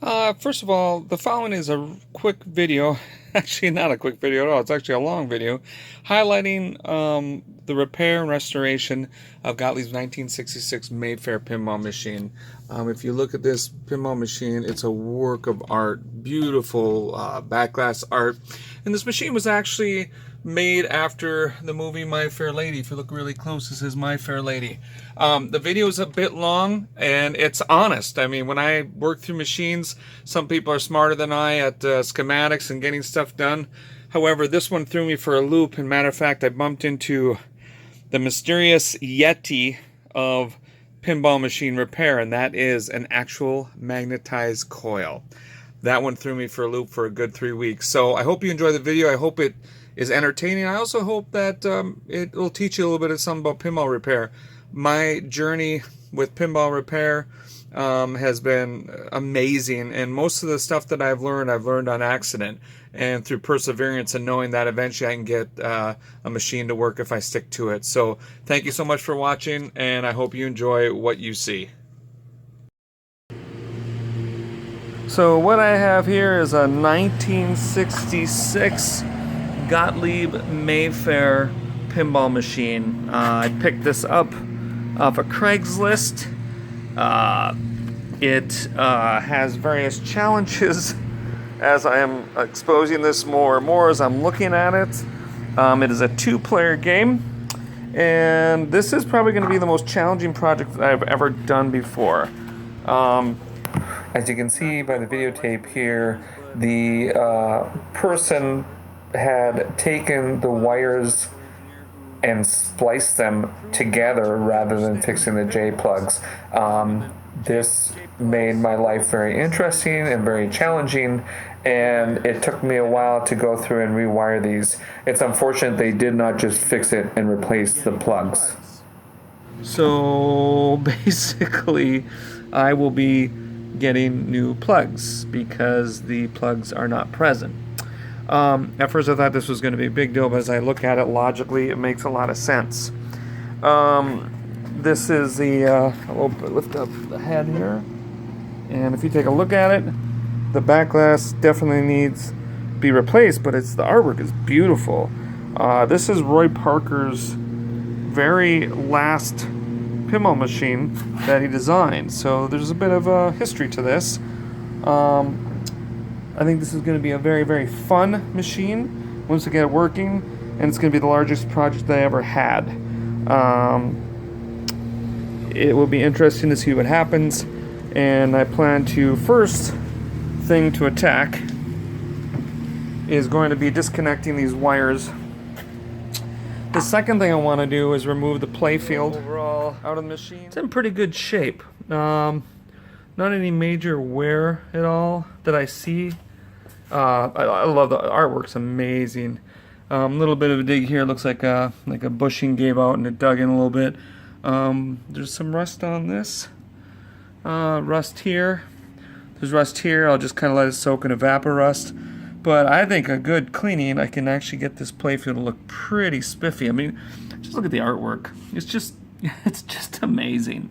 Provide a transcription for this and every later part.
First of all, the following is a quick video, actually not a quick video at all, it's actually a long video, highlighting the repair and restoration of Gottlieb's 1966 Mayfair pinball machine. If you look at this pinball machine, it's a work of art, beautiful backglass art, and this machine was actually made after the movie My Fair Lady. If you look really close, this is My Fair Lady. The video is a bit long and it's honest. I mean, when I work through machines, some people are smarter than I at schematics and getting stuff done. However, this one threw me for a loop, and matter of fact, I bumped into the mysterious Yeti of pinball machine repair, and that is an actual magnetized coil. That one threw me for a loop for a good 3 weeks. So I hope you enjoy the video. I hope it is entertaining. I also hope that it will teach you a little bit of something about pinball repair. My journey with pinball repair has been amazing, and most of the stuff that I've learned on accident and through perseverance and knowing that eventually I can get a machine to work if I stick to it. So thank you so much for watching, and I hope you enjoy what you see. So what I have here is a 1966 Gottlieb Mayfair pinball machine. I picked this up off of Craigslist. It has various challenges as I am exposing this more and more as I'm looking at it. It is a 2-player game, and this is probably going to be the most challenging project that I've ever done before. As you can see by the videotape here, the person had taken the wires and spliced them together rather than fixing the J-plugs. This made my life very interesting and very challenging, and it took me a while to go through and rewire these. It's unfortunate they did not just fix it and replace the plugs. So basically, I will be getting new plugs because the plugs are not present. At first I thought this was going to be a big deal, but as I look at it logically, it makes a lot of sense. This is the, I'll lift up the head here, and if you take a look at it, the backglass definitely needs to be replaced, but the artwork is beautiful. This is Roy Parker's very last pinball machine that he designed, so there's a bit of a history to this. I think this is going to be a very, very fun machine once we get it working, and it's going to be the largest project that I ever had. It will be interesting to see what happens, and I plan to, first thing to attack is going to be disconnecting these wires. The second thing I want to do is remove the playfield overall out of the machine. It's in pretty good shape. Not any major wear at all that I see. I love the artwork's amazing. Little bit of a dig here. Looks like a bushing gave out and it dug in a little bit. There's some rust on this. Rust here. There's rust here. I'll just kind of let it soak in evaporust. But I think a good cleaning, I can actually get this playfield to look pretty spiffy. I mean, just look at the artwork. It's just amazing.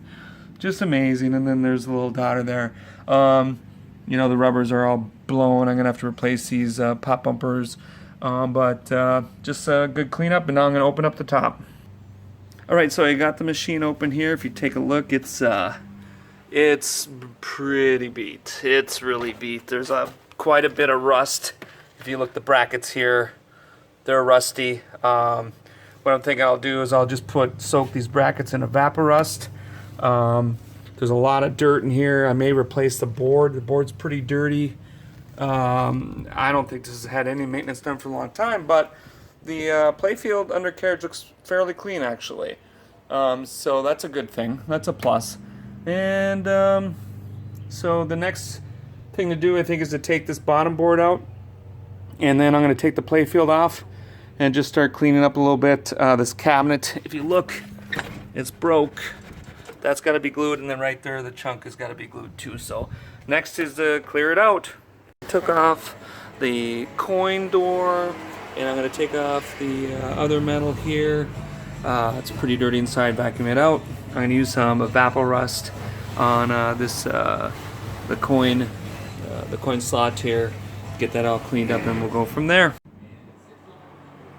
Just amazing. And then there's a little daughter there. You know, the rubbers are all blown. I'm going to have to replace these pop bumpers. Just a good cleanup, and now I'm going to open up the top. Alright, so I got the machine open here. If you take a look, it's pretty beat. It's really beat. There's quite a bit of rust. If you look at the brackets here, they're rusty. What I'm thinking I'll do is I'll just soak these brackets in evaporust. There's a lot of dirt in here. I may replace the board. The board's pretty dirty. I don't think this has had any maintenance done for a long time, but the playfield undercarriage looks fairly clean, actually. So that's a good thing. That's a plus. And so the next thing to do, I think, is to take this bottom board out, and then I'm going to take the playfield off and just start cleaning up a little bit. This cabinet, if you look, it's broke. That's got to be glued, and then right there the chunk has got to be glued too. So next is to clear it out. Took off the coin door, and I'm going to take off the other metal here. It's pretty dirty inside. Vacuum it out. I'm going to use some evaporust on the coin the coin slot here, get that all cleaned up, and we'll go from there.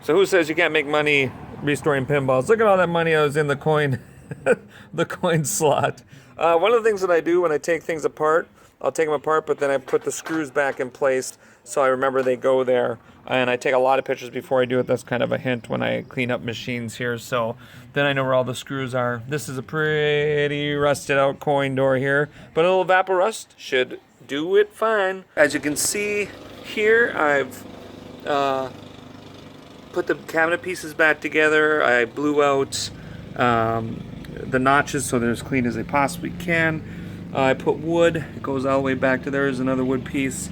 So who says you can't make money restoring pinballs? Look at all that money that was in the coin, the coin slot. One of the things that I do when I take things apart, I'll take them apart, but then I put the screws back in place so I remember they go there. And I take a lot of pictures before I do it. That's kind of a hint when I clean up machines here. So then I know where all the screws are. This is a pretty rusted out coin door here, but a little vapor rust should do it fine. As you can see here, I've put the cabinet pieces back together. I blew out the notches so they're as clean as they possibly can. I put wood. It goes all the way back to there's another wood piece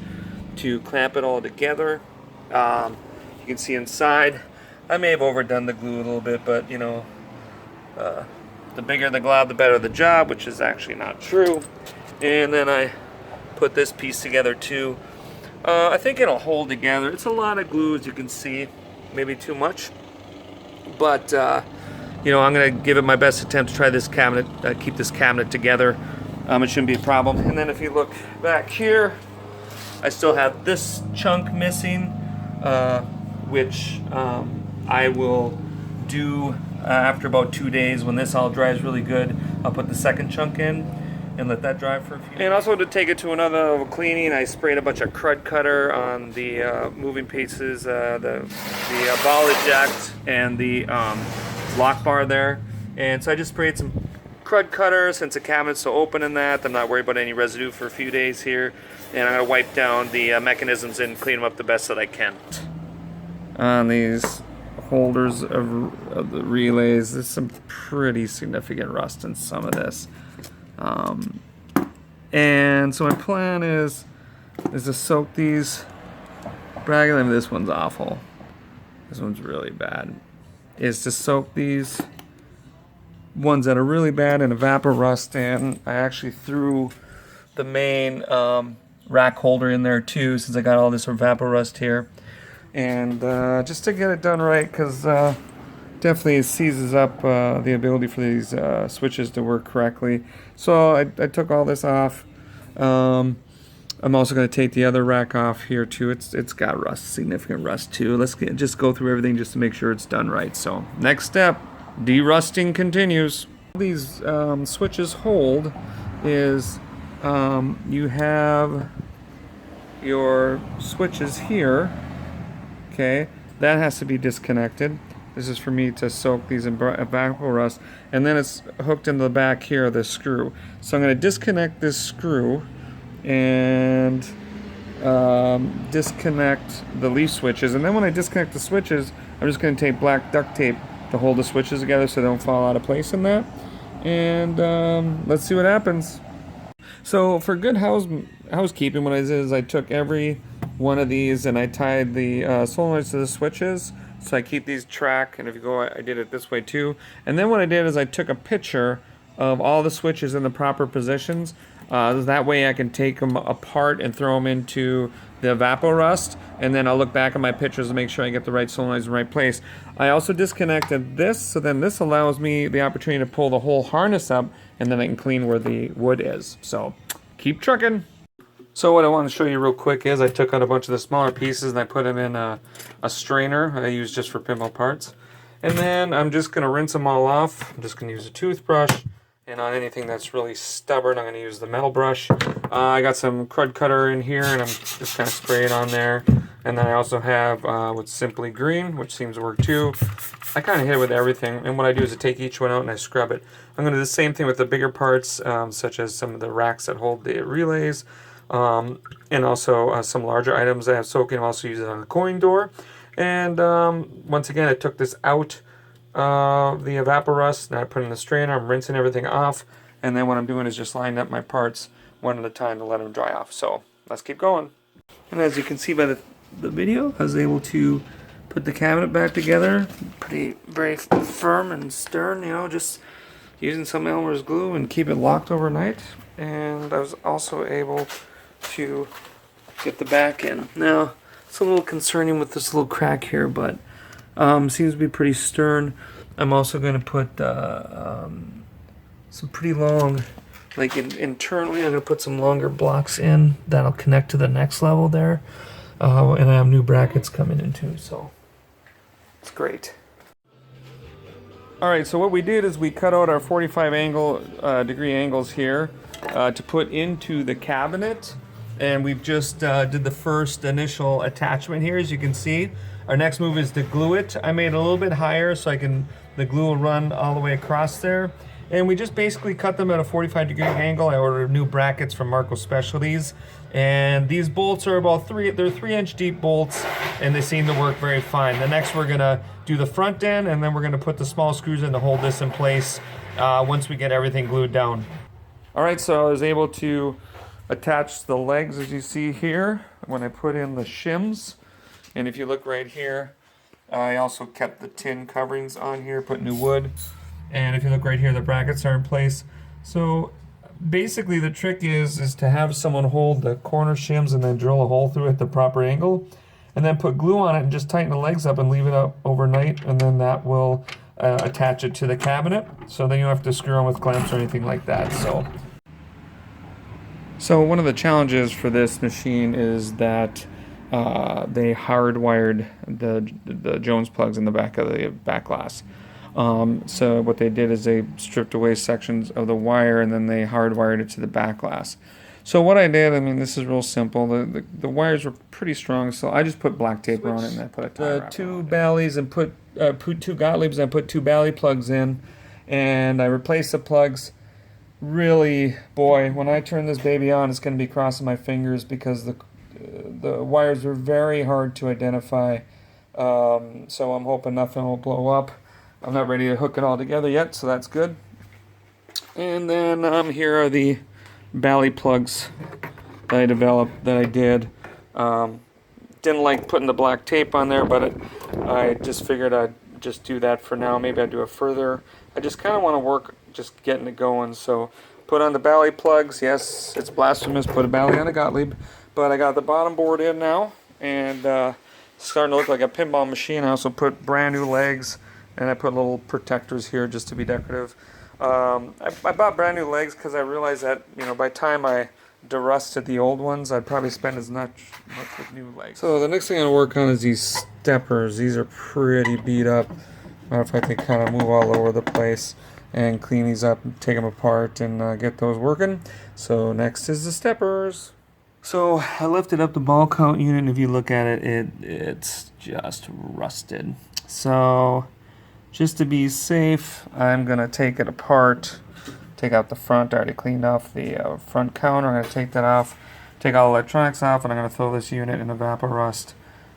to clamp it all together. You can see inside. I may have overdone the glue a little bit, but you know, the bigger the glob, the better the job, which is actually not true. And then I put this piece together too. I think it'll hold together. It's a lot of glue, as you can see, maybe too much, but you know, I'm gonna give it my best attempt to try this cabinet, keep this cabinet together. It shouldn't be a problem. And then if you look back here, I still have this chunk missing, which I will do after about 2 days. When this all dries really good, I'll put the second chunk in and let that dry for a few days. And also to take it to another level of cleaning, I sprayed a bunch of crud cutter on the moving pieces, the ball eject and the lock bar there. And so I just sprayed some crud cutter since the cabinet's so open in that. I'm not worried about any residue for a few days here. And I'm going to wipe down the mechanisms and clean them up the best that I can. On these holders of the relays, there's some pretty significant rust in some of this. And so my plan is to soak these. Bragging, this one's awful. This one's really bad. Is to soak these ones that are really bad in a vapor rust, and I actually threw the main rack holder in there too, since I got all this vapor rust here, and just to get it done right, because definitely it seizes up the ability for these switches to work correctly. So I took all this off. I'm also going to take the other rack off here too. It's got rust, significant rust too. Let's just go through everything just to make sure it's done right. So next step, derusting continues. These switches hold is you have your switches here, okay, that has to be disconnected. This is for me to soak these in vapor rust, and then it's hooked into the back here of the screw. So I'm going to disconnect this screw and disconnect the leaf switches, and then when I disconnect the switches, I'm just going to take black duct tape to hold the switches together so they don't fall out of place in that. And let's see what happens. So for good housekeeping, what I did is I took every one of these and I tied the solenoids to the switches, so I keep these track. And if you go, I did it this way too. And then what I did is I took a picture of all the switches in the proper positions. That way I can take them apart and throw them into the vapor rust, and then I'll look back at my pictures and make sure I get the right solenoids in the right place. I also disconnected this, so then this allows me the opportunity to pull the whole harness up, and then I can clean where the wood is. So keep trucking. So what I want to show you real quick is I took out a bunch of the smaller pieces and I put them in a strainer I use just for pinball parts. And then I'm just going to rinse them all off. I'm just going to use a toothbrush. And on anything that's really stubborn, I'm going to use the metal brush. I got some crud cutter in here, and I'm just kind of spraying on there. And then I also have what's Simply Green, which seems to work too. I kind of hit it with everything, and what I do is I take each one out and I scrub it. I'm going to do the same thing with the bigger parts, such as some of the racks that hold the relays, and also some larger items that have soaking. I'll also use it on the coin door. And once again, I took this out the vapor rust, and I put it in the strainer. I'm rinsing everything off, and then what I'm doing is just lining up my parts one at a time to let them dry off. So let's keep going. And as you can see by the video, I was able to put the cabinet back together, very firm and stern, you know, just using some Elmer's glue and keep it locked overnight. And I was also able to get the back in. Now it's a little concerning with this little crack here, but seems to be pretty stern. I'm also going to put some pretty long like internally, I'm going to put some longer blocks in that'll connect to the next level there. And I have new brackets coming in too, so it's great. All right, so what we did is we cut out our 45 degree angles here to put into the cabinet. And we've just did the first initial attachment here, as you can see. Our next move is to glue it. I made it a little bit higher so the glue will run all the way across there. And we just basically cut them at a 45 degree angle. I ordered new brackets from Marco Specialties. And these bolts are about they're 3-inch deep bolts, and they seem to work very fine. The next we're gonna do the front end, and then we're gonna put the small screws in to hold this in place once we get everything glued down. All right, so I was able to attach the legs, as you see here, when I put in the shims. And if you look right here, I also kept the tin coverings on here, put new wood. And if you look right here, the brackets are in place. So basically the trick is to have someone hold the corner shims and then drill a hole through it at the proper angle, and then put glue on it and just tighten the legs up and leave it up overnight, and then that will attach it to the cabinet. So then you don't have to screw on with clamps or anything like that. So one of the challenges for this machine is that they hardwired the Jones plugs in the back of the back glass. So what they did is they stripped away sections of the wire and then they hardwired it to the back glass. So what I did, I mean, this is real simple. The wires were pretty strong, so I just put black tape on it and I put a tie wrap two Bally's and put two Gottliebs and I put two Bally plugs in, and I replaced the plugs. Really, boy, when I turn this baby on, it's going to be crossing my fingers because the wires were very hard to identify. So I'm hoping nothing will blow up. I'm not ready to hook it all together yet, so that's good. And then here are the Bally plugs that I developed, that I did. Didn't like putting the black tape on there, but I just figured I'd just do that for now. Maybe I'd do it further. I just kind of want to work just getting it going. So put on the Bally plugs. Yes, it's blasphemous, put a Bally on a Gottlieb. But I got the bottom board in now, and it's starting to look like a pinball machine. I also put brand new legs, and I put little protectors here just to be decorative. I bought brand new legs because I realized that, by the time I derusted the old ones, I'd probably spend as much with new legs. So the next thing I'm going to work on is these steppers. These are pretty beat up. Matter of fact, they kind of move all over the place, and clean these up and take them apart and get those working. So next is the steppers. So I lifted up the ball count unit, and if you look at it, it's just rusted. So just to be safe, I'm going to take it apart, take out the front. I already cleaned off the front counter. I'm going to take that off, take all the electronics off, and I'm going to throw this unit in Evaporust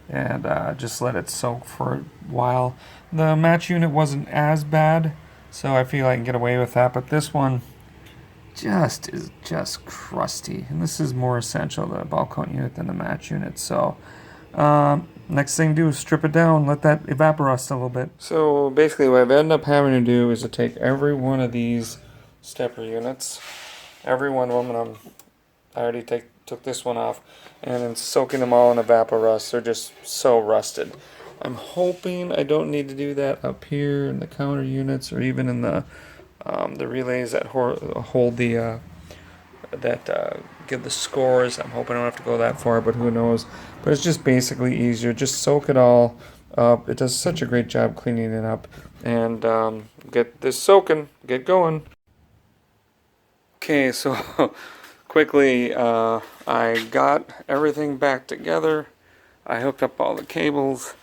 and just let it soak for a while. The match unit wasn't as bad, so I feel I can get away with that, but this one is just crusty, and this is more essential, the ball count unit, than the match unit. So next thing to do is strip it down, let that evaporust a little bit. So basically what I've ended up having to do is to take every one of these stepper units, every one of them, and I already took this one off, and then soaking them all in evaporust. They're just so rusted. I'm hoping I don't need to do that up here in the counter units, or even in the relays that hold the give the scores. I'm hoping I don't have to go that far, but who knows. But it's just basically easier. Just soak it all up. It does such a great job cleaning it up. And get this soaking, get going. Okay, so quickly, I got everything back together. I hooked up all the cables.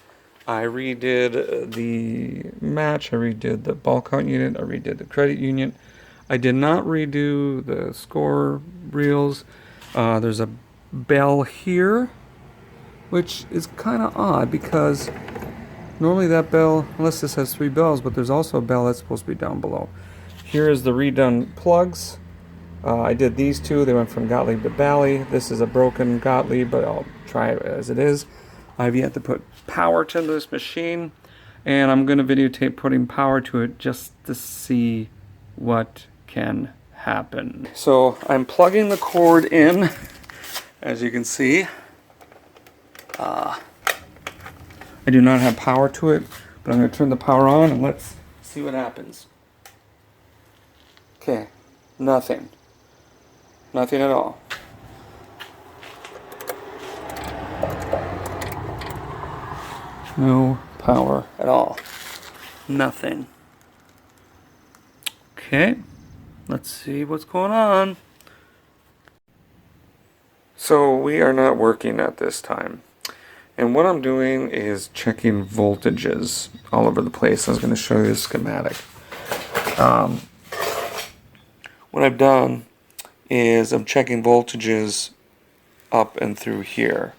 I redid the match, I redid the ball count unit, I redid the credit unit. I did not redo the score reels. There's a bell here, which is kind of odd because normally that bell, unless this has 3 bells, but there's also a bell that's supposed to be down below. Here is the redone plugs. I did these two. They went from Gottlieb to Bally. This is a broken Gottlieb, but I'll try it as it is. I've yet to put power to this machine, and I'm going to videotape putting power to it just to see what can happen. So I'm plugging the cord in, as you can see. I do not have power to it, but I'm going to turn the power on and let's see what happens. Okay, nothing. Nothing at all. No power at all. Nothing. Okay, let's see what's going on. So we are not working at this time. And what I'm doing is checking voltages all over the place. I was going to show you the schematic. What I've done is I'm checking voltages up and through here.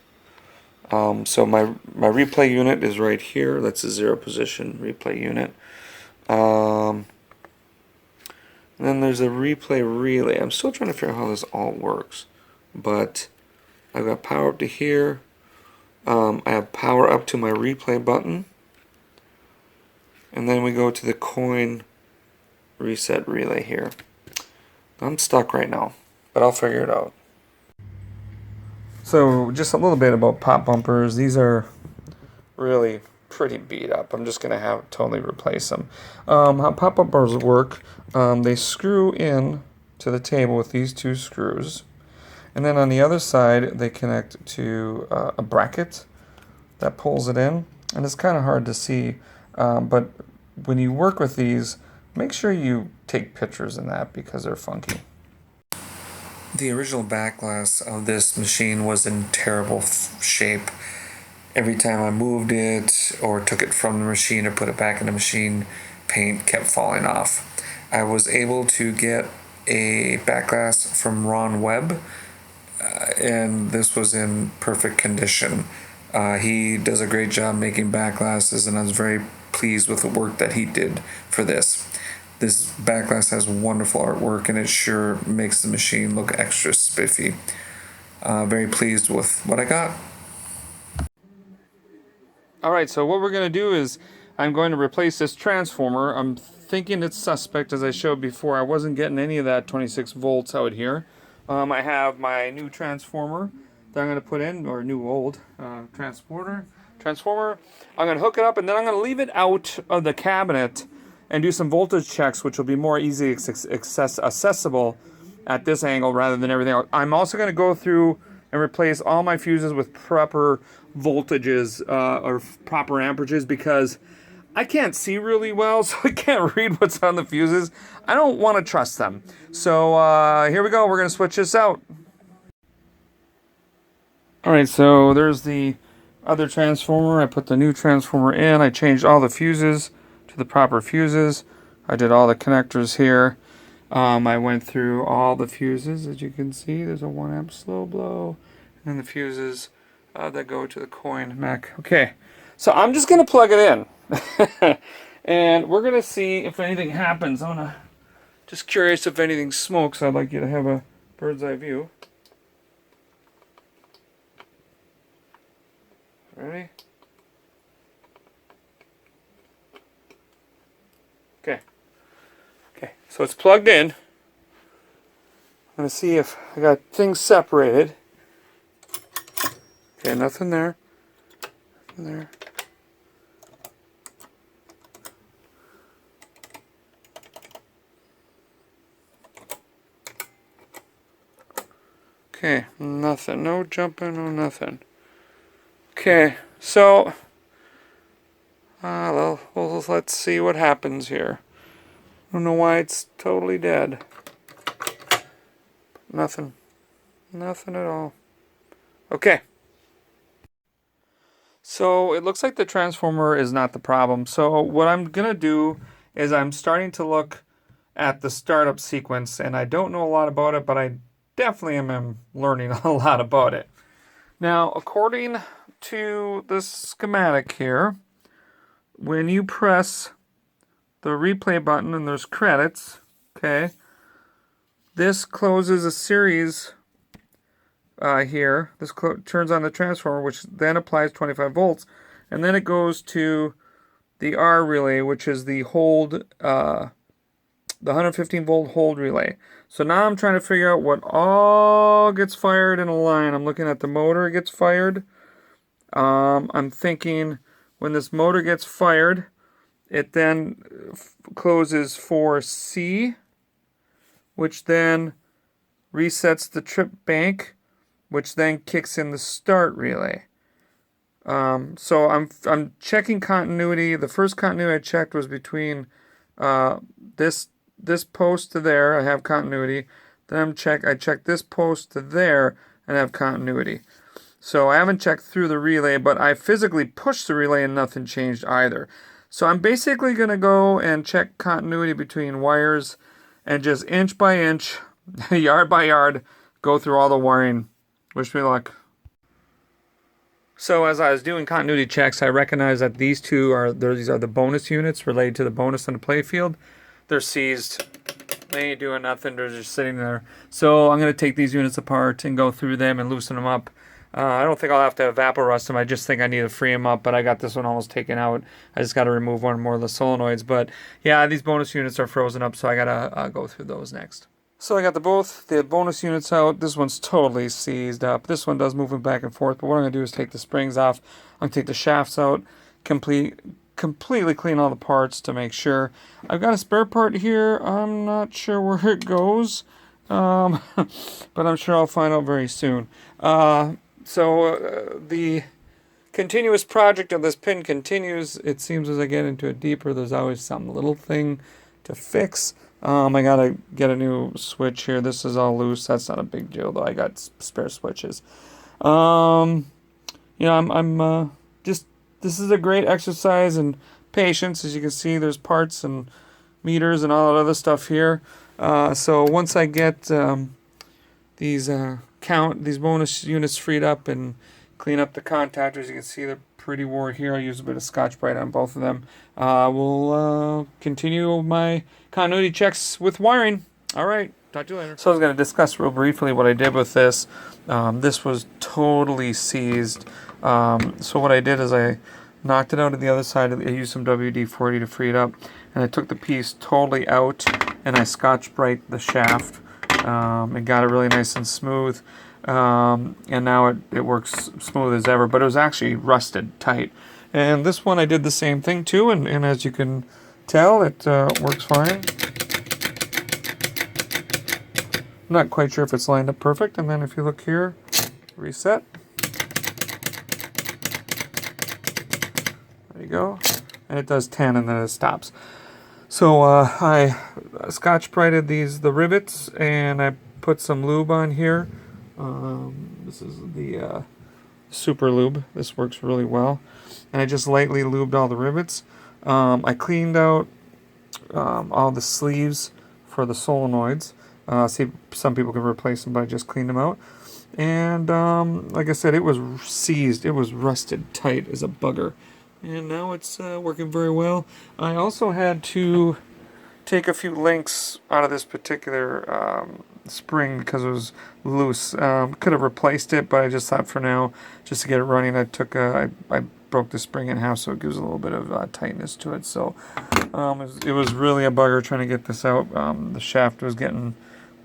So my replay unit is right here. That's a 0 position replay unit. And then there's a replay relay. I'm still trying to figure out how this all works. But I've got power up to here. I have power up to my replay button. And then we go to the coin reset relay here. I'm stuck right now, but I'll figure it out. So just a little bit about pop bumpers. These are really pretty beat up. I'm just going to have totally replace them. How pop bumpers work, they screw in to the table with these 2 screws. And then on the other side, they connect to a bracket that pulls it in. And it's kind of hard to see, but when you work with these, make sure you take pictures in that because they're funky. The original back glass of this machine was in terrible shape. Every time I moved it or took it from the machine or put it back in the machine, paint kept falling off. I was able to get a back glass from Ron Webb, and this was in perfect condition. He does a great job making back glasses, and I was very pleased with the work that he did for this. This back glass has wonderful artwork, and it sure makes the machine look extra spiffy. Very pleased with what I got. Alright, so what we're going to do is I'm going to replace this transformer. I'm thinking it's suspect, as I showed before. I wasn't getting any of that 26 volts out here. I have my new transformer that I'm going to put in, or new old transformer. I'm going to hook it up, and then I'm going to leave it out of the cabinet and do some voltage checks, which will be more easily accessible at this angle rather than everything else. I'm also going to go through and replace all my fuses with proper voltages or proper amperages, because I can't see really well, so I can't read what's on the fuses. I don't want to trust them. So here we go. We're going to switch this out. Alright, so there's the other transformer. I put the new transformer in. I changed all the fuses to the proper fuses. I did all the connectors here. I went through all the fuses. As you can see, there's a 1 amp slow blow, and then the fuses that go to the coin mech. Okay, so I'm just going to plug it in. And we're going to see if anything happens. I'm just curious if anything smokes. I'd like you to have a bird's eye view. Ready? Okay. Okay, so it's plugged in. I'm going to see if I got things separated. Okay, nothing there. Nothing there. Okay, nothing. No jumping, no nothing. Okay, so well, let's see what happens here. I don't know why it's totally dead. Nothing. Nothing at all. Okay. So it looks like the transformer is not the problem. So what I'm going to do is I'm starting to look at the startup sequence, and I don't know a lot about it, but I definitely am learning a lot about it. Now, according to the schematic here, when you press the replay button and there's credits, okay, this closes a series here. This turns on the transformer, which then applies 25 volts, and then it goes to the R relay, which is the hold, the 115 volt hold relay. So now I'm trying to figure out what all gets fired in a line. I'm looking at the motor gets fired. I'm thinking when this motor gets fired, it then closes for C, which then resets the trip bank, which then kicks in the start relay. So I'm checking continuity. The first continuity I checked was between this post to there. I have continuity. Then I check this post to there and I have continuity. So I haven't checked through the relay, but I physically pushed the relay and nothing changed either. So I'm basically going to go and check continuity between wires and just inch by inch, yard by yard, go through all the wiring. Wish me luck. So as I was doing continuity checks, I recognized that these are the bonus units related to the bonus on the playfield. They're seized. They ain't doing nothing. They're just sitting there. So I'm going to take these units apart and go through them and loosen them up. I don't think I'll have to evaporust them. I just think I need to free them up, but I got this one almost taken out. I just got to remove one more of the solenoids. But yeah, these bonus units are frozen up, so I got to go through those next. So I got the bonus units out. This one's totally seized up. This one does moving back and forth, but what I'm going to do is take the springs off. I'm going to take the shafts out, completely clean all the parts to make sure. I've got a spare part here. I'm not sure where it goes, but I'm sure I'll find out very soon. So the continuous project of this pin continues. It seems as I get into it deeper, there's always some little thing to fix. I gotta get a new switch here. This is all loose. That's not a big deal, though. I got spare switches. I'm just. This is a great exercise in patience. As you can see, there's parts and meters and all that other stuff here. So once I get these bonus units freed up and clean up the contactors, you can see they're pretty worn here. I use a bit of Scotch-Brite on both of them. We'll continue my continuity checks with wiring. All right, talk to you later. So I was going to discuss real briefly what I did with this. This was totally seized. So what I did is I knocked it out of the other side. I used some WD-40 to free it up, and I took the piece totally out, and I Scotch-Brite the shaft. It got it really nice and smooth. And now it works smooth as ever, but it was actually rusted tight. And this one I did the same thing too, and as you can tell, it works fine. I'm not quite sure if it's lined up perfect, and then if you look here, reset. There you go. And it does 10 and then it stops. So I Scotch-Brited the rivets, and I put some lube on here. This is the super lube. This works really well. And I just lightly lubed all the rivets. I cleaned out all the sleeves for the solenoids. See, some people can replace them, but I just cleaned them out. And like I said, it was seized. It was rusted tight as a bugger. And now it's working very well. I also had to take a few links out of this particular spring because it was loose. Could have replaced it, but I just thought for now, just to get it running, I broke the spring in half, so it gives a little bit of tightness to it. So it was really a bugger trying to get this out. The shaft was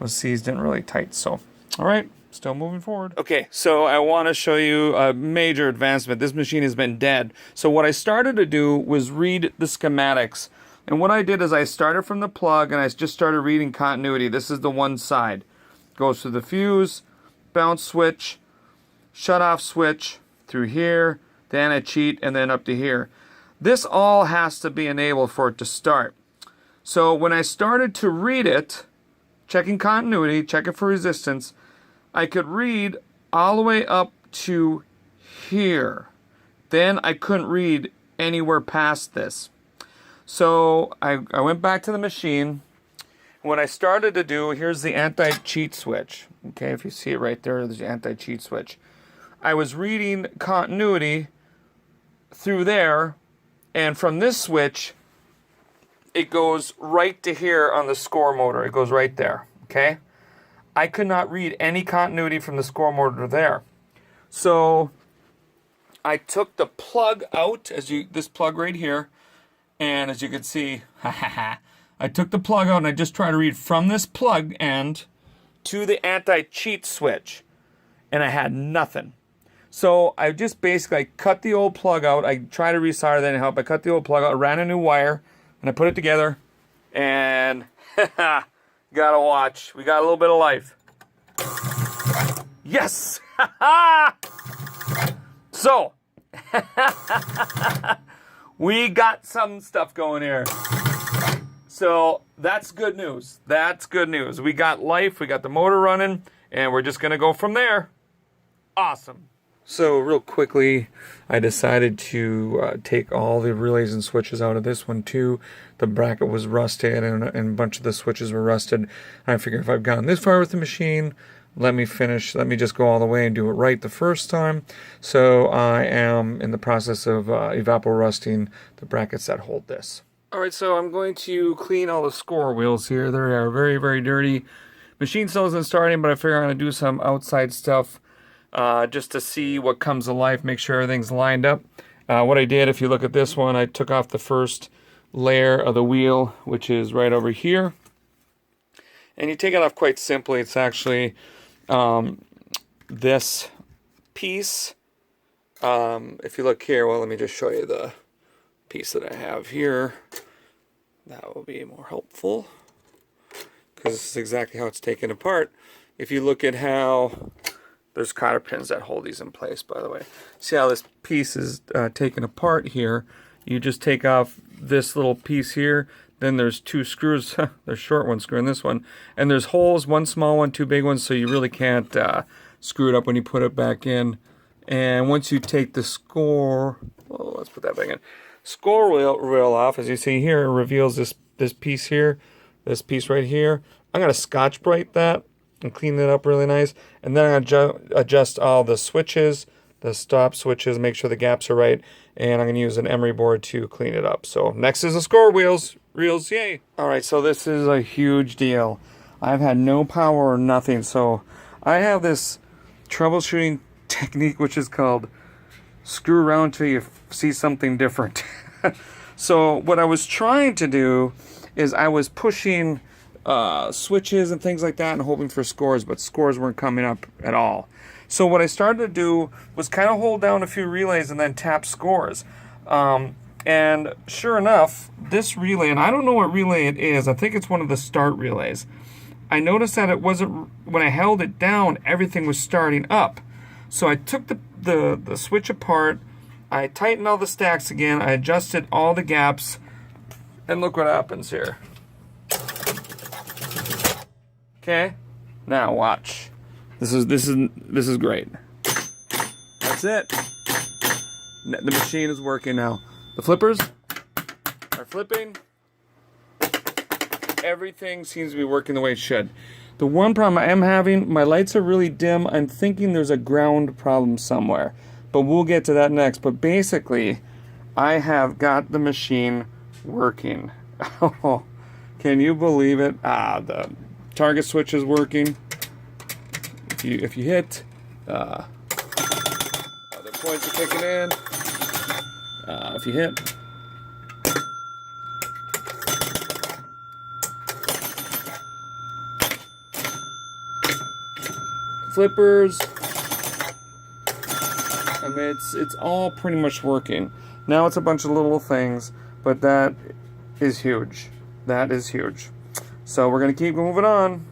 seized in really tight. So, all right. Still moving forward. Okay, so I want to show you a major advancement. This machine has been dead. So what I started to do was read the schematics. And what I did is I started from the plug and I just started reading continuity. This is the one side. Goes through the fuse, bounce switch, shut off switch, through here, the anti-cheat, and then up to here. This all has to be enabled for it to start. So when I started to read it, checking continuity, checking for resistance, I could read all the way up to here. Then I couldn't read anywhere past this. So I went back to the machine. What I started to do, here's the anti-cheat switch. Okay, if you see it right there, there's the anti-cheat switch. I was reading continuity through there, and from this switch, it goes right to here on the score motor. It goes right there, okay? I could not read any continuity from the score motor there. So I took the plug out, this plug right here, and as you can see, I took the plug out and I just tried to read from this plug end to the anti-cheat switch, and I had nothing. So I just basically cut the old plug out. I tried to resolder that didn't help. I cut the old plug out, I ran a new wire, and I put it together, and gotta watch. We got a little bit of life. Yes! So, we got some stuff going here. So, that's good news. That's good news. We got life, we got the motor running, and we're just going to go from there. Awesome. So, real quickly, I decided to take all the relays and switches out of this one too. The bracket was rusted, and a bunch of the switches were rusted. I figured if I've gone this far with the machine, let me just go all the way and do it right the first time. So I am in the process of evapor-rusting the brackets that hold this. Alright, so I'm going to clean all the score wheels here. They are very, very dirty. Machine still isn't starting, but I figure I'm going to do some outside stuff just to see what comes to life, make sure everything's lined up. What I did, if you look at this one, I took off the first layer of the wheel, which is right over here. And you take it off quite simply. It's actually this piece. If you look here, well, let me just show you the piece that I have here. That will be more helpful, because this is exactly how it's taken apart. If you look at how there's cotter pins that hold these in place, by the way. See how this piece is taken apart here? You just take off this little piece here. Then there's two screws. There's short one screw in this one. And there's holes, one small one, two big ones, so you really can't screw it up when you put it back in. And once you take the score, well, let's put that back in. Score reel off, as you see here, it reveals this piece here, this piece right here. I'm going to Scotch-Brite that and clean it up really nice. And then I'm going to adjust all the switches, the stop switches, make sure the gaps are right. And I'm going to use an emery board to clean it up. So next is the score reels, yay. Alright, so this is a huge deal. I've had no power or nothing. So I have this troubleshooting technique which is called screw around till you see something different. So what I was trying to do is I was pushing switches and things like that and hoping for scores, but scores weren't coming up at all. So what I started to do was kind of hold down a few relays and then tap scores. And sure enough, this relay, and I don't know what relay it is, I think it's one of the start relays. I noticed that it wasn't, when I held it down, everything was starting up. So I took the switch apart, I tightened all the stacks again, I adjusted all the gaps, and look what happens here. Okay, now watch. This is great. That's it. The machine is working now. The flippers are flipping. Everything seems to be working the way it should. The one problem I am having, my lights are really dim. I'm thinking there's a ground problem somewhere, but we'll get to that next. But basically, I have got the machine working. Oh, can you believe it? The target switch is working. If you hit, other points are kicking in. If you hit, flippers. I mean, it's all pretty much working. Now it's a bunch of little things, but that is huge. That is huge. So we're gonna keep moving on.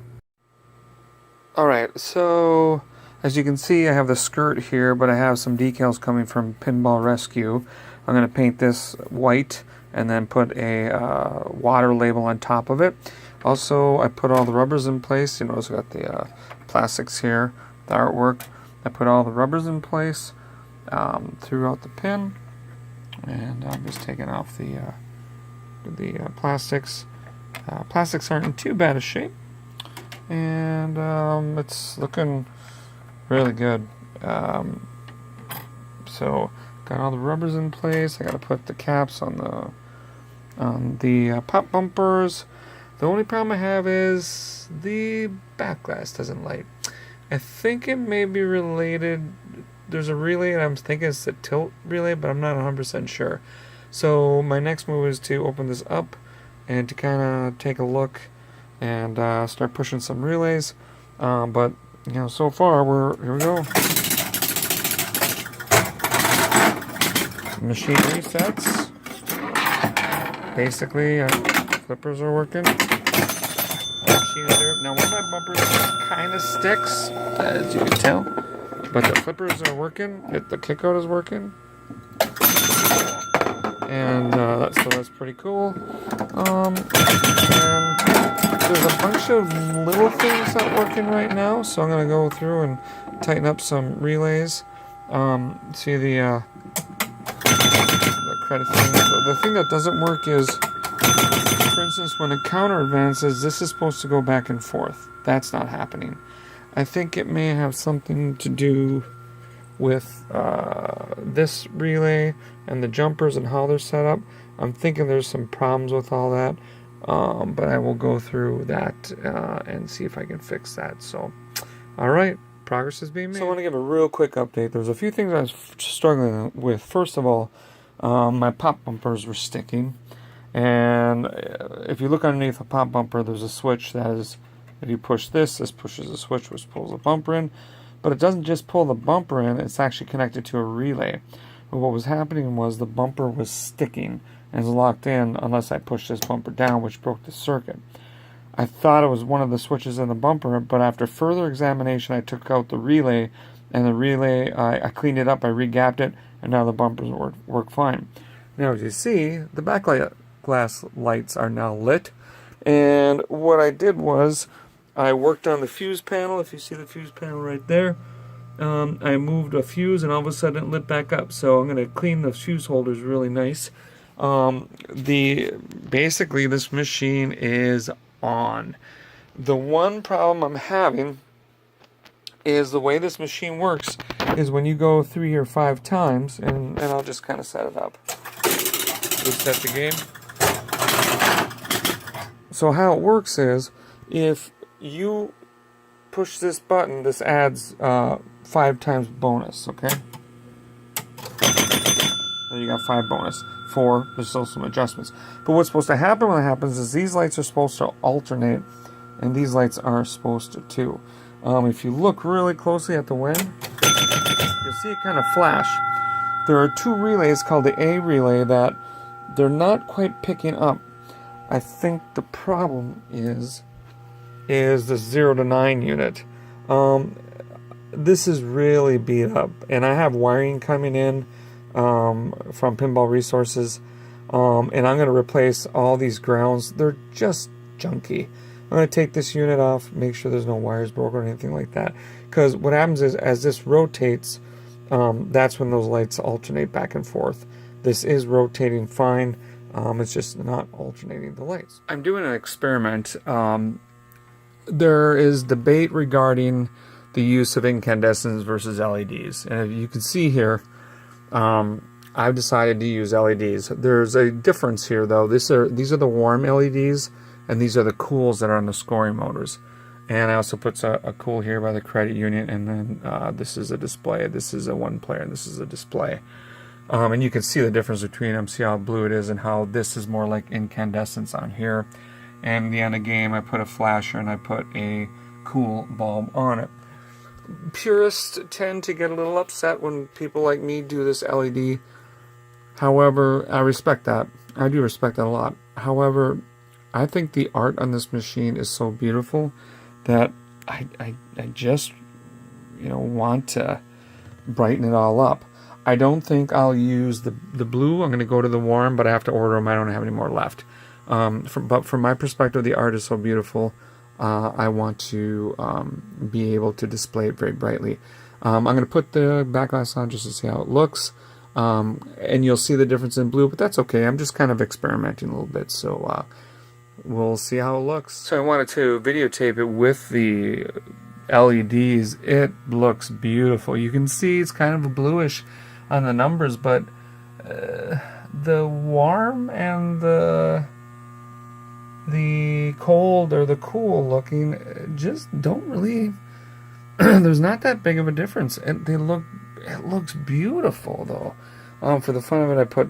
Alright, so as you can see, I have the skirt here, but I have some decals coming from Pinball Rescue. I'm going to paint this white and then put a water label on top of it. Also, I put all the rubbers in place. You notice I got the plastics here, the artwork. I put all the rubbers in place throughout the pin, and I'm just taking off the plastics. Plastics aren't in too bad a shape. And it's looking really good. So got all the rubbers in place. I got to put the caps on the pop bumpers. The only problem I have is the back glass doesn't light. I think it may be related. There's a relay, and I'm thinking it's the tilt relay, but I'm not 100% sure. So my next move is to open this up and to kind of take a look and start pushing some relays. But you know, so far here we go. Machine resets. Basically, flippers are working. machine is there. Now one of my bumpers kind of sticks, as you can tell, but the flippers are working. The kickout is working, and so that's pretty cool. And there's a bunch of little things not working right now, so I'm gonna go through and tighten up some relays. See the credit thing. The thing that doesn't work is, for instance, when a counter advances, this is supposed to go back and forth. That's not happening. I think it may have something to do with this relay and the jumpers and how they're set up. I'm thinking there's some problems with all that, but I will go through that and see if I can fix that. So, all right, progress is being made. So I want to give a real quick update. There's a few things I was struggling with. First of all, my pop bumpers were sticking. And if you look underneath a pop bumper, there's a switch that is, if you push this pushes the switch which pulls the bumper in. But it doesn't just pull the bumper in, it's actually connected to a relay. But what was happening was the bumper was sticking and was locked in unless I pushed this bumper down, which broke the circuit. I thought it was one of the switches in the bumper, but after further examination, I took out the relay, and the relay, I cleaned it up, I re-gapped it, and now the bumpers work fine. Now, as you see, the backlight glass lights are now lit, and what I did was I worked on the fuse panel. If you see the fuse panel right there, I moved a fuse and all of a sudden it lit back up. So I'm going to clean the fuse holders really nice. Basically this machine is on. The one problem I'm having is the way this machine works is when you go 3 or 5 times, and I'll just kind of set it up. Reset the game. So how it works is, if you push this button, this adds 5 times bonus, okay? There you got 5 bonus. 4, there's still some adjustments. But what's supposed to happen when it happens is these lights are supposed to alternate, and these lights are supposed to too. If you look really closely at the wing, you'll see it kind of flash. There are 2 relays called the A relay that they're not quite picking up. I think the problem is the 0 to 9 unit. This is really beat up, and I have wiring coming in from Pinball Resources, and I'm going to replace all these grounds. They're just junky. I'm going to take this unit off, make sure there's no wires broken or anything like that, because what happens is as this rotates, that's when those lights alternate back and forth. This is rotating fine. It's just not alternating the lights. I'm doing an experiment. There is debate regarding the use of incandescents versus LEDs. And you can see here, I've decided to use LEDs. There's a difference here, though. These are the warm LEDs, and these are the cools that are on the scoring motors. And I also put a cool here by the credit union, and then this is a display. This is a one player, and this is a display. And you can see the difference between them, see how blue it is and how this is more like incandescence on here. And at the end of the game, I put a flasher and I put a cool bulb on it. Purists tend to get a little upset when people like me do this LED. However, I respect that. I do respect that a lot. However, I think the art on this machine is so beautiful that I just, want to brighten it all up. I don't think I'll use the blue. I'm going to go to the warm, but I have to order them. I don't have any more left. But from my perspective, the art is so beautiful. I want to be able to display it very brightly. I'm going to put the back glass on just to see how it looks. And you'll see the difference in blue, but that's okay. I'm just kind of experimenting a little bit. So we'll see how it looks. So I wanted to videotape it with the LEDs. It looks beautiful. You can see it's kind of a bluish on the numbers, but the warm and the cold or the cool looking just don't really there's not that big of a difference, and it looks beautiful though. For the fun of it, I put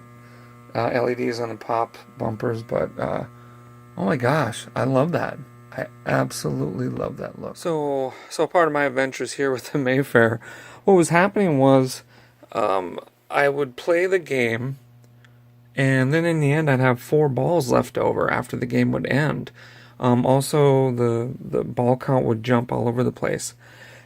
LEDs on the pop bumpers, but oh my gosh, I love that. I absolutely love that look. So part of my adventures here with the Mayfair, what was happening was I would play the game, and then in the end I'd have 4 balls left over after the game would end. Also, the ball count would jump all over the place.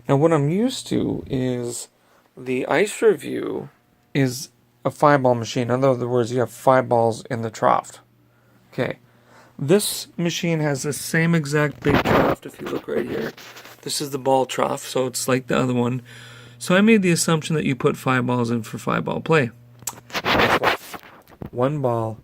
Now, what I'm used to is the ice review is a 5-ball machine. In other words, you have 5 balls in the trough. Okay. This machine has the same exact big trough. If you look right here, this is the ball trough, so it's like the other one. So I made the assumption that you put 5 balls in for 5-ball play. Guess what? One ball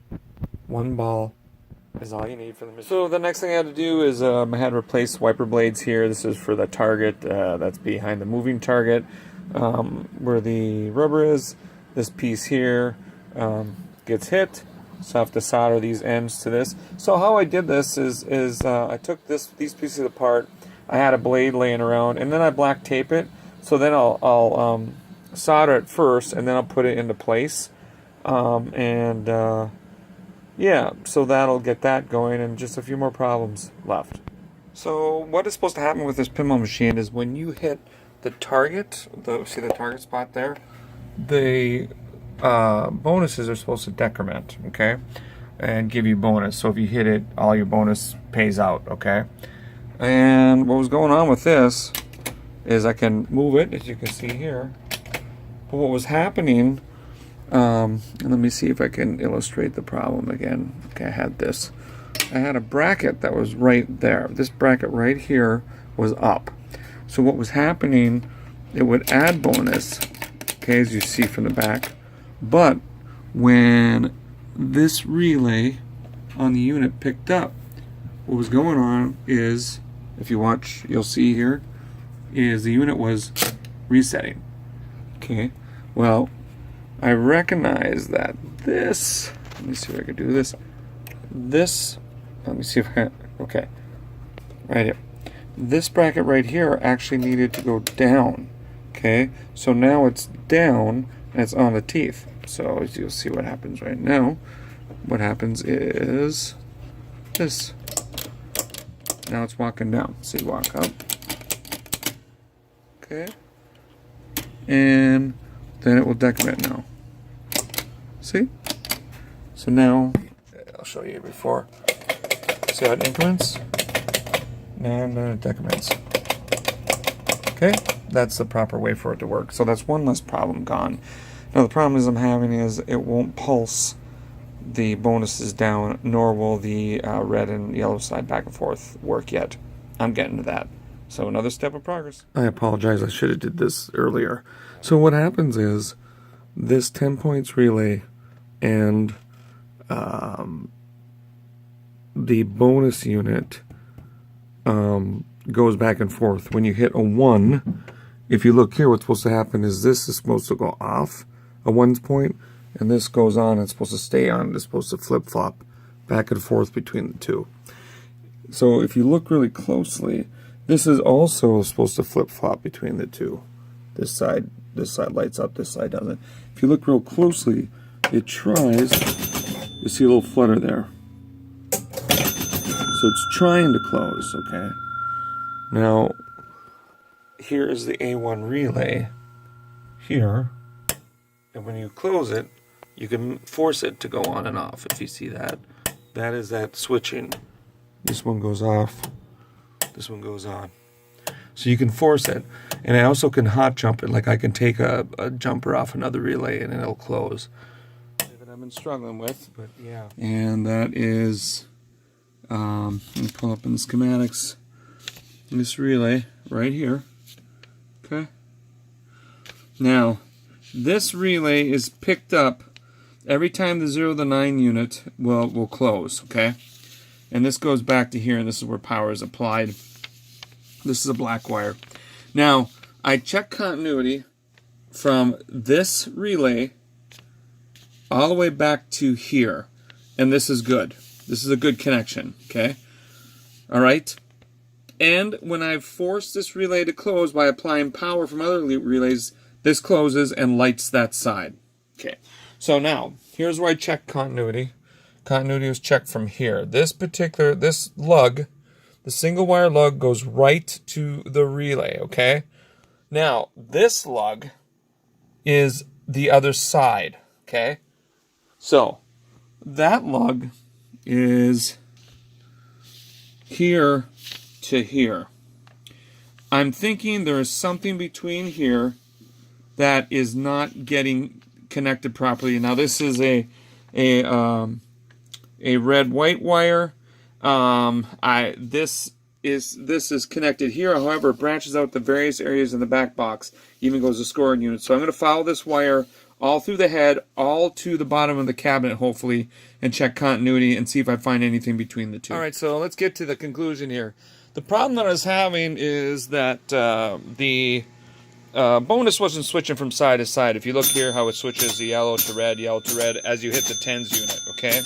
is all you need for the machine. So the next thing I had to do is I had to replace wiper blades here. This is for the target that's behind the moving target, where the rubber is. This piece here gets hit, so I have to solder these ends to this. So how I did this is I took these pieces apart. I had a blade laying around, and then I black tape it. So then I'll solder it first, and then I'll put it into place. Yeah, so that'll get that going, and just a few more problems left. So what is supposed to happen with this pinball machine is when you hit the target, see the target spot there, the bonuses are supposed to decrement, okay, and give you bonus. So if you hit it, all your bonus pays out, okay. And what was going on with this is I can move it, as you can see here. But what was happening, and let me see if I can illustrate the problem again. Okay, I had this. I had a bracket that was right there. This bracket right here was up. So what was happening, it would add bonus, okay, as you see from the back. But when this relay on the unit picked up, what was going on is, if you watch, you'll see here, is the unit was resetting. Okay, well, I recognize that this, let me see if I can do this. Let me see if I, okay, right here. This bracket right here actually needed to go down. Okay, so now it's down and it's on the teeth. So as you'll see what happens right now, what happens is this. Now it's walking down. See, walk up. Okay. And then it will decrement now. See? So now, I'll show you before. See how it increments? And then it decrements. Okay? That's the proper way for it to work. So that's one less problem gone. Now the problem is I'm having is it won't pulse the bonuses down, nor will the red and yellow side back and forth work yet. I'm getting to that. So another step of progress. I apologize, I should have did this earlier. So what happens is this 10 points relay and the bonus unit goes back and forth. When you hit a 1, if you look here, what's supposed to happen is this is supposed to go off a 1 point, and this goes on. It's supposed to stay on. It's supposed to flip-flop back and forth between the two. So if you look really closely, this is also supposed to flip-flop between the two. This side lights up, this side doesn't. If you look real closely, it tries. You see a little flutter there. So it's trying to close, okay? Now, here is the A1 relay here, and when you close it, you can force it to go on and off. If you see that, that is that switching. This one goes off, this one goes on. So you can force it, and I also can hot jump it, like I can take a jumper off another relay and it'll close. That I've been struggling with, but yeah. And that is, let me pull up in the schematics, this relay right here. Okay. Now, this relay is picked up every time the 0 to the 9 unit will close, okay? And this goes back to here, and this is where power is applied. This is a black wire. Now, I check continuity from this relay all the way back to here, and this is good. This is a good connection, okay? All right? And when I force this relay to close by applying power from other relays, this closes and lights that side. Okay, so now, here's where I check continuity. Continuity was checked from here. This lug, the single wire lug, goes right to the relay, okay? Now, this lug is the other side, okay? So, that lug is here to here. I'm thinking there is something between here that is not getting connected properly. Now this is a red-white wire. This is connected here. However, it branches out to various areas in the back box. Even goes to scoring units. So I'm going to follow this wire all through the head, all to the bottom of the cabinet, hopefully, and check continuity and see if I find anything between the two. All right, so let's get to the conclusion here. The problem that I was having is that the bonus wasn't switching from side to side. If you look here, how it switches the yellow to red as you hit the tens unit, okay?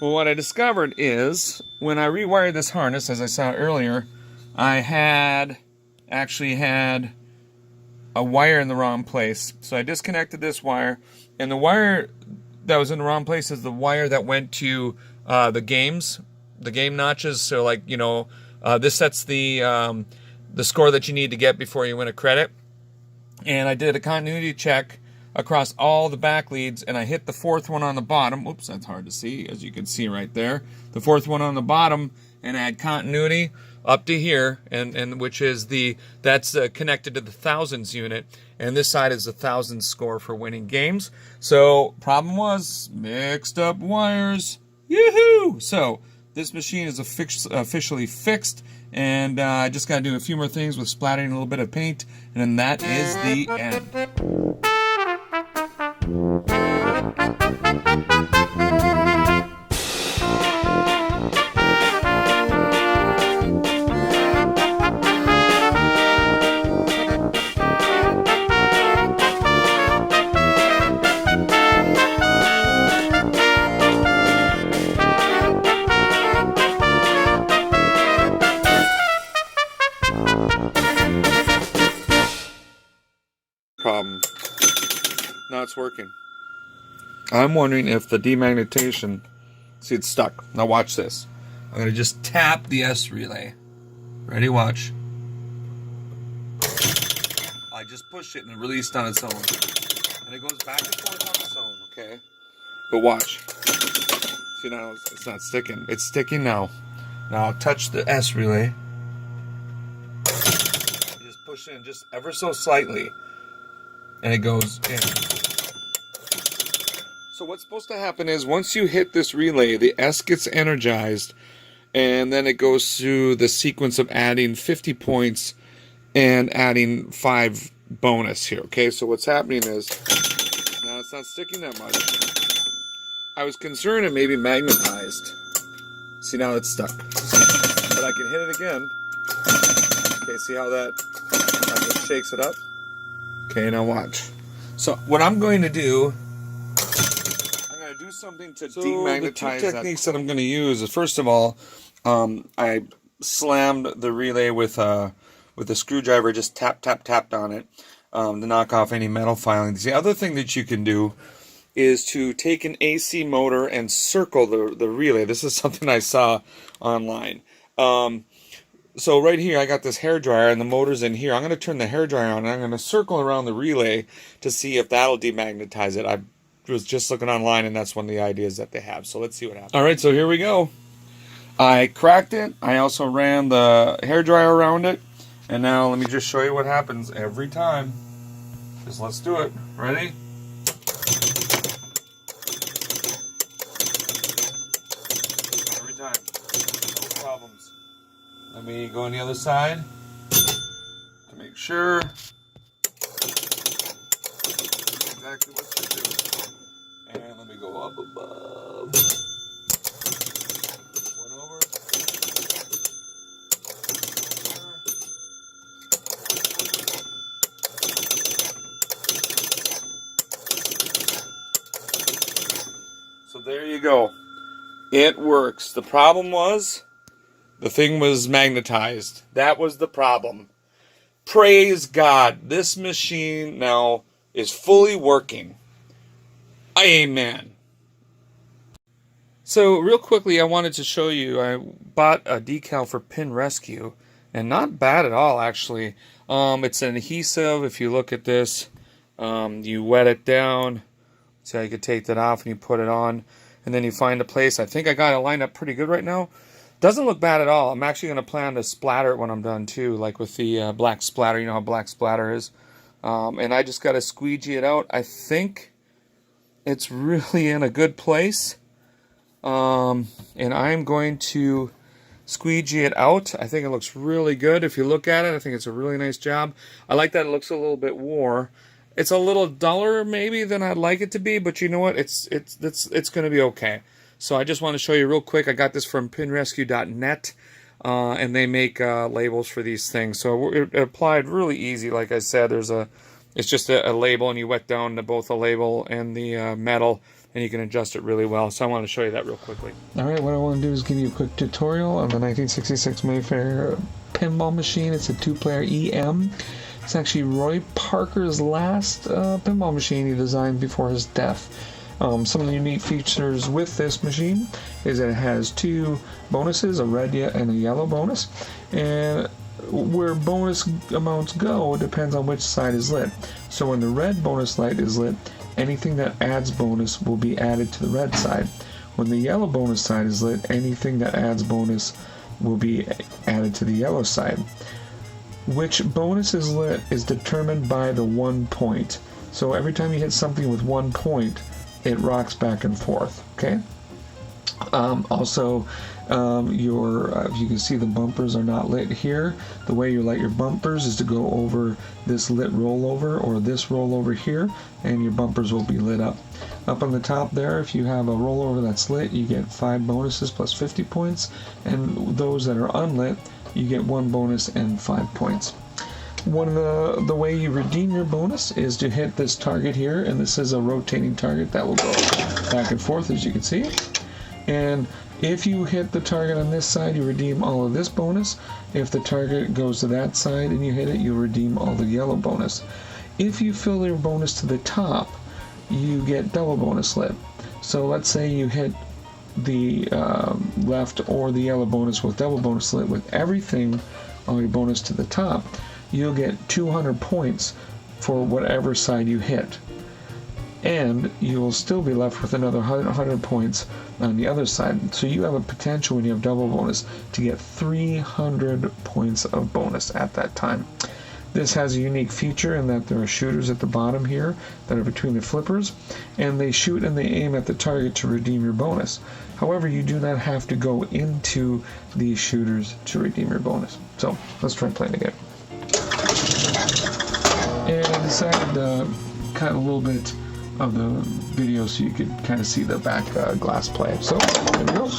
Well, what I discovered is when I rewired this harness, as I saw earlier, I actually had a wire in the wrong place. So I disconnected this wire, and the wire that was in the wrong place is the wire that went to the game notches. So, like, you know, this sets the score that you need to get before you win a credit. And I did a continuity check across all the back leads, and I hit the fourth one on the bottom. Oops, that's hard to see, as you can see right there. The fourth one on the bottom, and I had continuity up to here, and which is that's connected to the thousands unit, and this side is the thousands score for winning games. So problem was mixed up wires. Yoo-hoo! So this machine is officially fixed, and I just got to do a few more things with splattering a little bit of paint, and then that is the end. Problem. Now it's working. I'm wondering if the demagnetization, see, it's stuck. Now watch this. I'm going to just tap the S relay. Ready? Watch. I just pushed it and it released on its own. And it goes back and forth on its own, okay? But watch. See, now it's not sticking. It's sticking now. Now I'll touch the S relay. Just push it in just ever so slightly. And it goes in. So what's supposed to happen is once you hit this relay, the S gets energized, and then it goes through the sequence of adding 50 points and adding 5 bonus here, okay? So what's happening is, now it's not sticking that much. I was concerned it may be magnetized. See, now it's stuck. But I can hit it again. Okay, see how that just shakes it up? Okay, now watch. So what I'm going to do, I'm going to do something to demagnetize the two techniques that I'm going to use is, first of all, I slammed the relay with a screwdriver, just tapped on it to knock off any metal filings. The other thing that you can do is to take an AC motor and circle the relay. This is something I saw online. So right here, I got this hairdryer, and the motor's in here. I'm going to turn the hairdryer on, and I'm going to circle around the relay to see if that'll demagnetize it. I was just looking online, and that's one of the ideas that they have. So let's see what happens. All right, so here we go. I cracked it. I also ran the hairdryer around it. And now let me just show you what happens every time. Just let's do it. Ready? Every time. No problems. Let me go on the other side to make sure. Exactly what to do. And let me go up above. One over. So there you go. It works. The problem was the thing was magnetized. That was the problem. Praise God. This machine now is fully working. Amen. So real quickly, I wanted to show you, I bought a decal for Pin Rescue, and not bad at all, actually. It's an adhesive. If you look at this, you wet it down. See how you could take that off and you put it on, and then you find a place. I think I got it lined up pretty good right now. Doesn't look bad at all. I'm actually going to plan to splatter it when I'm done too, like with the black splatter. You know how black splatter is. And I just got to squeegee it out. I think it's really in a good place. And I'm going to squeegee it out. I think it looks really good. If you look at it, I think it's a really nice job. I like that it looks a little bit wore. It's a little duller maybe than I'd like it to be, but you know what? It's going to be okay. So I just want to show you real quick. I got this from pinrescue.net, and they make labels for these things. So it applied really easy. Like I said, it's just a label, and you wet down to both the label and the metal, and you can adjust it really well. So I want to show you that real quickly. All right, what I want to do is give you a quick tutorial on the 1966 Mayfair pinball machine. It's a 2-player EM. It's actually Roy Parker's last pinball machine he designed before his death. Some of the unique features with this machine is that it has 2 bonuses, a red and a yellow bonus. And where bonus amounts go depends on which side is lit. So when the red bonus light is lit, anything that adds bonus will be added to the red side. When the yellow bonus side is lit, anything that adds bonus will be added to the yellow side. Which bonus is lit is determined by the 1 point. So every time you hit something with 1 point, it rocks back and forth. Okay. Also, if you can see, the bumpers are not lit here. The way you light your bumpers is to go over this lit rollover or this rollover here, and your bumpers will be lit up. Up on the top there, if you have a rollover that's lit, you get 5 bonuses plus 50 points, and those that are unlit, you get 1 bonus and 5 points. One of the way you redeem your bonus is to hit this target here, and this is a rotating target that will go back and forth, as you can see. And if you hit the target on this side, you redeem all of this bonus. If the target goes to that side and you hit it, you'll redeem all the yellow bonus. If you fill your bonus to the top, you get double bonus lit. So let's say you hit the left or the yellow bonus with double bonus lit with everything on your bonus to the top, you'll get 200 points for whatever side you hit. And you'll still be left with another 100 points on the other side. So you have a potential, when you have double bonus, to get 300 points of bonus at that time. This has a unique feature in that there are shooters at the bottom here that are between the flippers, and they shoot and they aim at the target to redeem your bonus. However, you do not have to go into these shooters to redeem your bonus. So let's try playing again. And I decided to cut a little bit of the video so you could kind of see the back glass play. So there we go.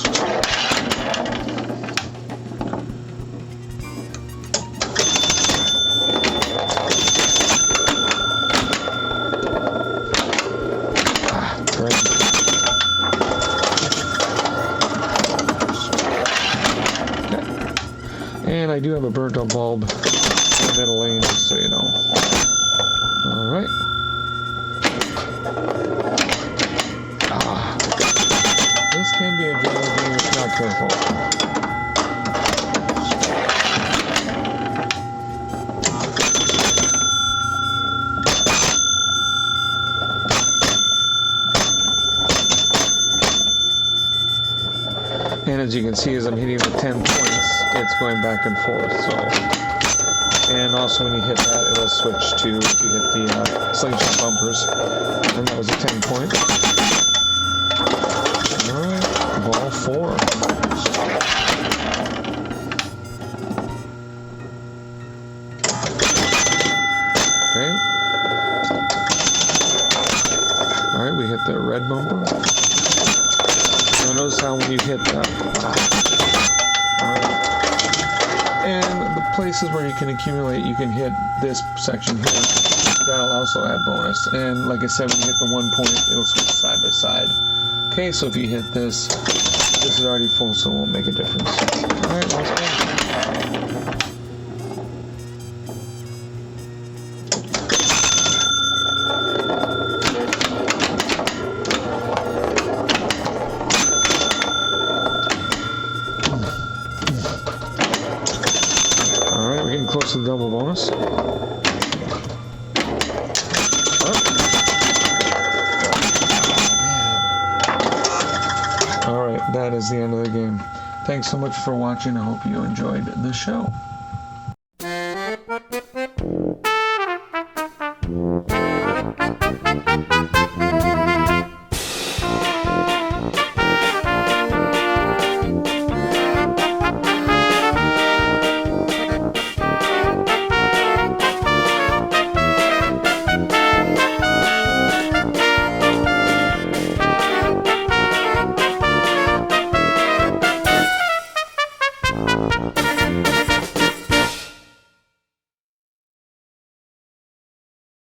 And I do have a burnt out bulb in the middle lane, just so you know. Alright. This can be a video game if not careful. And as you can see, as I'm hitting the 10 points, it's going back and forth. So, and also when you hit that, it'll switch to, if you hit the slingshot bumpers, and that was a 10 point. All right, ball 4. Okay. All right, we hit the red bumper. Now notice how when you hit that, and the places where you can accumulate, you can hit this section here. That'll also add bonus. And like I said, when you hit the 1 point, it'll switch side by side. Okay, so if you hit this, this is already full, so it won't make a difference. All right, let's go. Close to the double bonus. Alright, that is the end of the game. Thanks so much for watching. I hope you enjoyed the show.